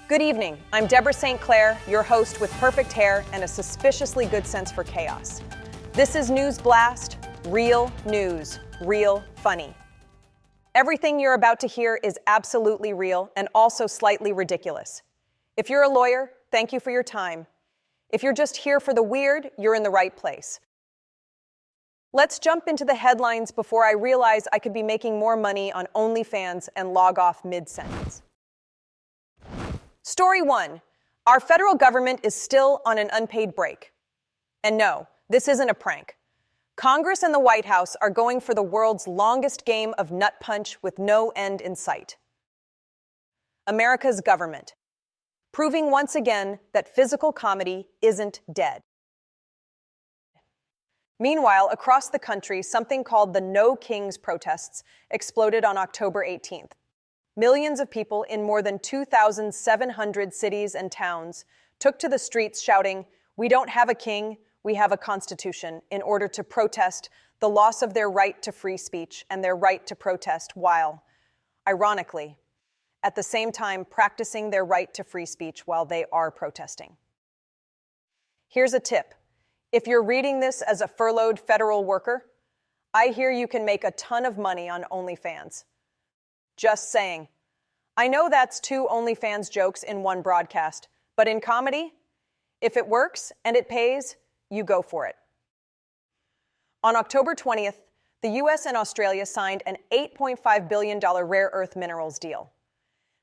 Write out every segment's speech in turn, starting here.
Good evening. I'm Debra Saint Claire, your host with perfect hair and a suspiciously good sense for chaos. This is News Blast, real news, real funny. Everything you're about to hear is absolutely real and also slightly ridiculous. If you're a lawyer, thank you for your time. If you're just here for the weird, you're in the right place. Let's jump into the headlines before I realize I could be making more money on OnlyFans and log off mid-sentence. Story 1. Our federal government is still on an unpaid break. And no, this isn't a prank. Congress and the White House are going for the world's longest game of nut punch with no end in sight. America's government, proving once again that physical comedy isn't dead. Meanwhile, across the country, something called the No Kings protests exploded on October 18th. Millions of people in more than 2,700 cities and towns took to the streets shouting, "We don't have a king, we have a constitution," in order to protest the loss of their right to free speech and their right to protest while, ironically, at the same time practicing their right to free speech while they are protesting. Here's a tip. If you're reading this as a furloughed federal worker, I hear you can make a ton of money on OnlyFans. Just saying. I know that's 2 OnlyFans jokes in one broadcast, but in comedy, if it works and it pays, you go for it. On October 20th, the US and Australia signed an $8.5 billion rare earth minerals deal.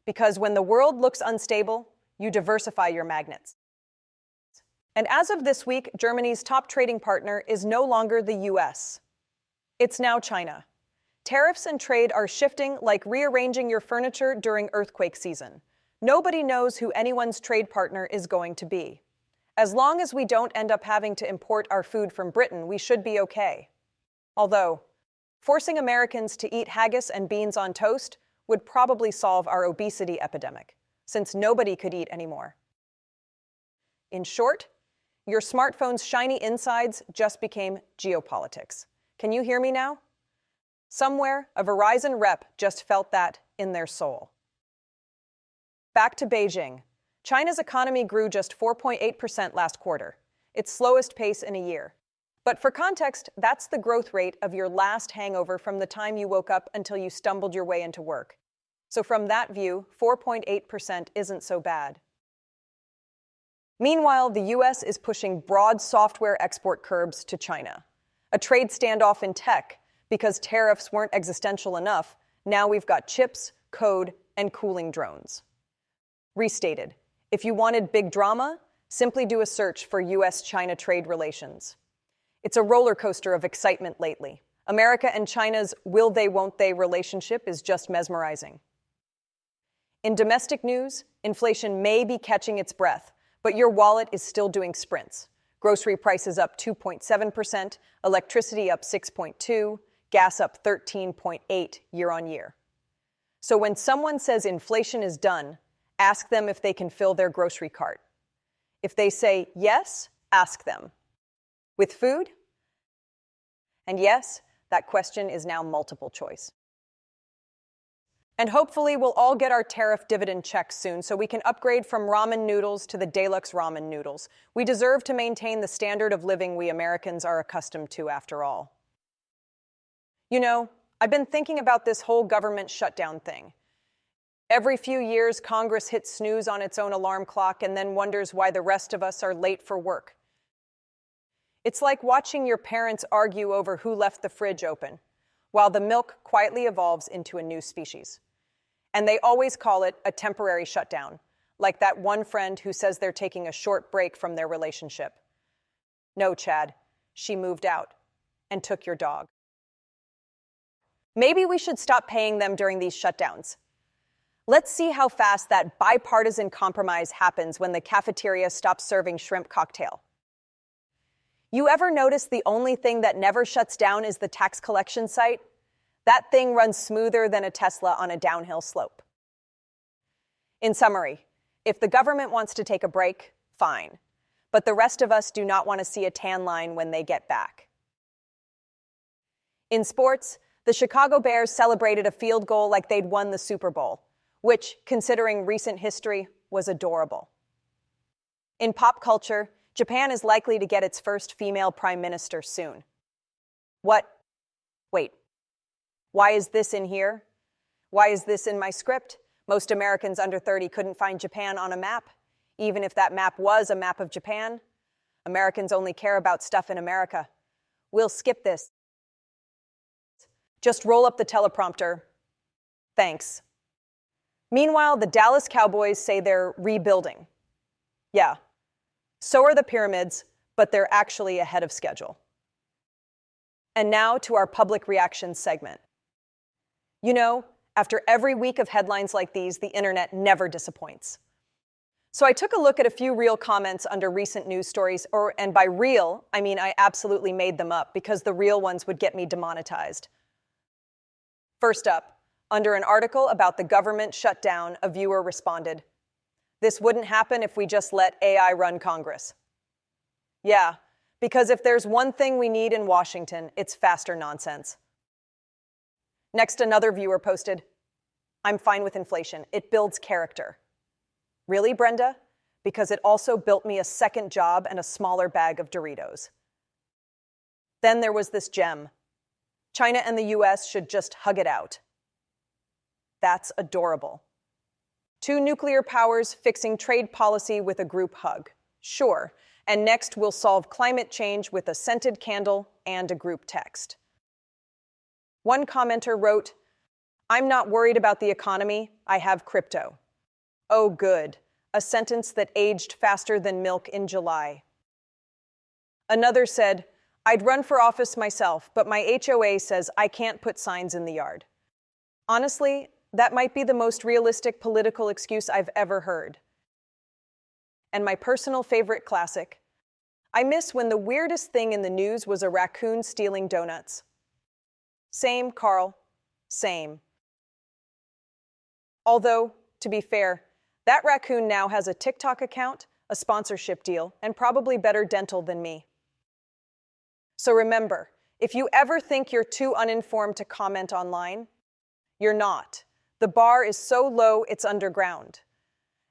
Because when the world looks unstable, you diversify your magnets. And as of this week, Germany's top trading partner is no longer the US. It's now China. Tariffs and trade are shifting like rearranging your furniture during earthquake season. Nobody knows who anyone's trade partner is going to be. As long as we don't end up having to import our food from Britain, we should be okay. Although, forcing Americans to eat haggis and beans on toast would probably solve our obesity epidemic, since nobody could eat anymore. In short, your smartphone's shiny insides just became geopolitics. Can you hear me now? Somewhere, a Verizon rep just felt that in their soul. Back to Beijing. China's economy grew just 4.8% last quarter, its slowest pace in a year. But for context, that's the growth rate of your last hangover from the time you woke up until you stumbled your way into work. So from that view, 4.8% isn't so bad. Meanwhile, the US is pushing broad software export curbs to China. A trade standoff in tech. Because tariffs weren't existential enough, now we've got chips, code, and cooling drones. Restated, if you wanted big drama, simply do a search for US-China trade relations. It's a roller coaster of excitement lately. America and China's will they, won't they relationship is just mesmerizing. In domestic news, inflation may be catching its breath, but your wallet is still doing sprints. Grocery prices up 2.7%, electricity up 6.2%, gas up 13.8% year on year. So when someone says inflation is done, ask them if they can fill their grocery cart. If they say yes, ask them. With food? And yes, that question is now multiple choice. And hopefully we'll all get our tariff dividend checks soon so we can upgrade from ramen noodles to the deluxe ramen noodles. We deserve to maintain the standard of living we Americans are accustomed to after all. You know, I've been thinking about this whole government shutdown thing. Every few years, Congress hits snooze on its own alarm clock and then wonders why the rest of us are late for work. It's like watching your parents argue over who left the fridge open, while the milk quietly evolves into a new species. And they always call it a temporary shutdown, like that one friend who says they're taking a short break from their relationship. No, Chad, she moved out and took your dog. Maybe we should stop paying them during these shutdowns. Let's see how fast that bipartisan compromise happens when the cafeteria stops serving shrimp cocktail. You ever notice the only thing that never shuts down is the tax collection site? That thing runs smoother than a Tesla on a downhill slope. In summary, if the government wants to take a break, fine. But the rest of us do not want to see a tan line when they get back. In sports, the Chicago Bears celebrated a field goal like they'd won the Super Bowl, which, considering recent history, was adorable. In pop culture, Japan is likely to get its first female prime minister soon. What? Wait. Why is this in here? Why is this in my script? Most Americans under 30 couldn't find Japan on a map. Even if that map was a map of Japan, Americans only care about stuff in America. We'll skip this. Just roll up the teleprompter. Thanks. Meanwhile, the Dallas Cowboys say they're rebuilding. Yeah, so are the pyramids, but they're actually ahead of schedule. And now to our public reactions segment. You know, after every week of headlines like these, the internet never disappoints. So I took a look at a few real comments under recent news stories, and by real, I mean I absolutely made them up because the real ones would get me demonetized. First up, under an article about the government shutdown, a viewer responded, "This wouldn't happen if we just let AI run Congress." Yeah, because if there's one thing we need in Washington, it's faster nonsense. Next, another viewer posted, "I'm fine with inflation. It builds character." Really, Brenda? Because it also built me a second job and a smaller bag of Doritos. Then there was this gem. China and the US should just hug it out. That's adorable. Two nuclear powers fixing trade policy with a group hug. Sure. And next we'll solve climate change with a scented candle and a group text. One commenter wrote, "I'm not worried about the economy. I have crypto." Oh, good. A sentence that aged faster than milk in July. Another said, "I'd run for office myself, but my HOA says I can't put signs in the yard." Honestly, that might be the most realistic political excuse I've ever heard. And my personal favorite classic, "I miss when the weirdest thing in the news was a raccoon stealing donuts." Same, Carl. Same. Although, to be fair, that raccoon now has a TikTok account, a sponsorship deal, and probably better dental than me. So remember, if you ever think you're too uninformed to comment online, you're not. The bar is so low it's underground.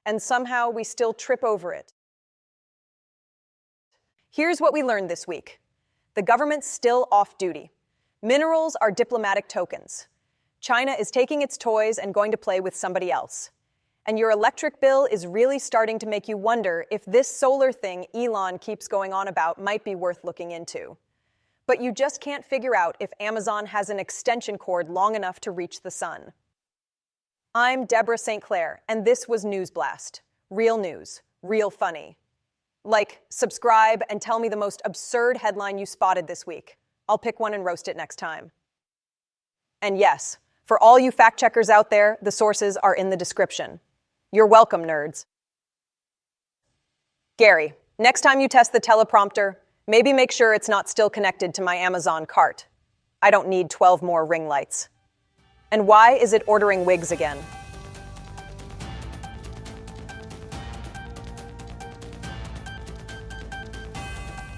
And somehow we still trip over it. Here's what we learned this week. The government's still off duty. Minerals are diplomatic tokens. China is taking its toys and going to play with somebody else. And your electric bill is really starting to make you wonder if this solar thing Elon keeps going on about might be worth looking into. But you just can't figure out if Amazon has an extension cord long enough to reach the sun. I'm Debra Saint Claire, and this was News Blast. Real news, real funny. Like, subscribe, and tell me the most absurd headline you spotted this week. I'll pick one and roast it next time. And yes, for all you fact-checkers out there, the sources are in the description. You're welcome, nerds. Gary, next time you test the teleprompter, maybe make sure it's not still connected to my Amazon cart. I don't need 12 more ring lights. And why is it ordering wigs again?